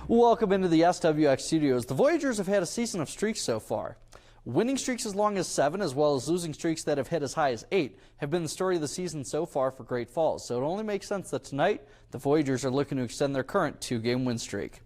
Welcome into the SWX studios. The Voyagers have had a season of streaks so far. Winning streaks as long as 7, as well as losing streaks that have hit as high as 8, have been the story of the season so far for Great Falls. So it only makes sense that tonight, the Voyagers are looking to extend their current 2-game win streak.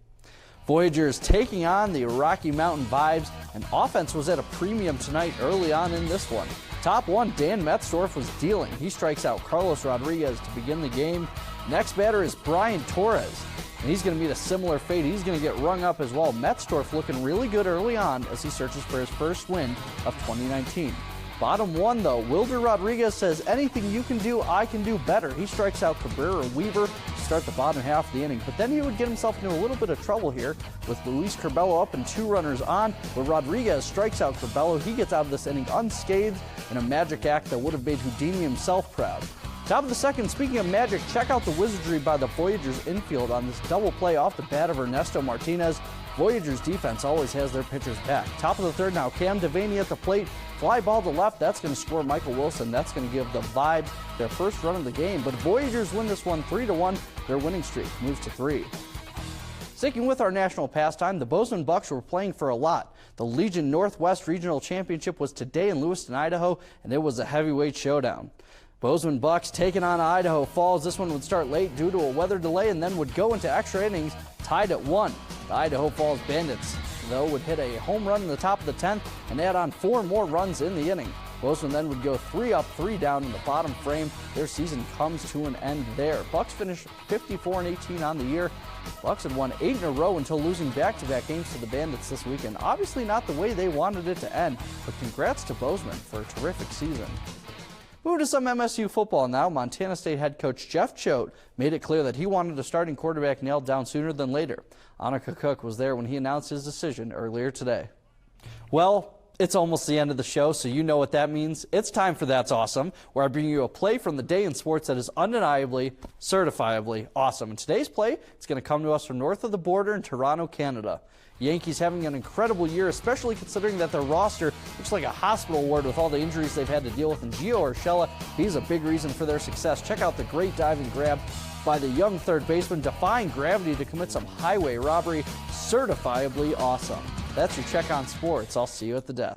Voyagers taking on the Rocky Mountain Vibes, and offense was at a premium tonight early on in this one. Top one, Dan Metzdorf was dealing. He strikes out Carlos Rodriguez to begin the game. Next batter is Brian Torres, and he's going to meet a similar fate. He's going to get rung up as well. Metzdorf looking really good early on as he searches for his first win of 2019. Bottom one, though, Wilder Rodriguez says, anything you can do, I can do better. He strikes out Cabrera Weaver to start the bottom half of the inning, but then he would get himself into a little bit of trouble here with Luis Curbelo up and 2 runners on. But Rodriguez strikes out Curbelo. He gets out of this inning unscathed in a magic act that would have made Houdini himself proud. Top of the second, speaking of magic, check out the wizardry by the Voyagers infield on this double play off the bat of Ernesto Martinez. Voyagers defense always has their pitchers back. Top of the third now, Cam Devaney at the plate. Fly ball to left, that's going to score Michael Wilson. That's going to give the Vibes their first run of the game. But Voyagers win this one 3-1. Their winning streak moves to 3. Sticking with our national pastime, the Bozeman Bucks were playing for a lot. The Legion Northwest Regional Championship was today in Lewiston, Idaho, and it was a heavyweight showdown. Bozeman Bucks taking on Idaho Falls. This one would start late due to a weather delay and then would go into extra innings tied at 1. The Idaho Falls Bandits, though, would hit a home run in the top of the 10th and add on 4 more runs in the inning. Bozeman then would go 3 up, 3 down in the bottom frame. Their season comes to an end there. Bucks finished 54-18 on the year. Bucks had won 8 in a row until losing back-to-back games to the Bandits this weekend. Obviously not the way they wanted it to end, but congrats to Bozeman for a terrific season. Moving to some MSU football now, Montana State head coach Jeff Choate made it clear that he wanted a starting quarterback nailed down sooner than later. Annika Cook was there when he announced his decision earlier today. Well, it's almost the end of the show, so you know what that means. It's time for That's Awesome, where I bring you a play from the day in sports that is undeniably, certifiably awesome. And today's play, it's going to come to us from north of the border in Toronto, Canada. Yankees having an incredible year, especially considering that their roster looks like a hospital ward with all the injuries they've had to deal with. And Gio Urshela, he's a big reason for their success. Check out the great diving grab by the young third baseman, defying gravity to commit some highway robbery. Certifiably awesome. That's your check on sports. I'll see you at the desk.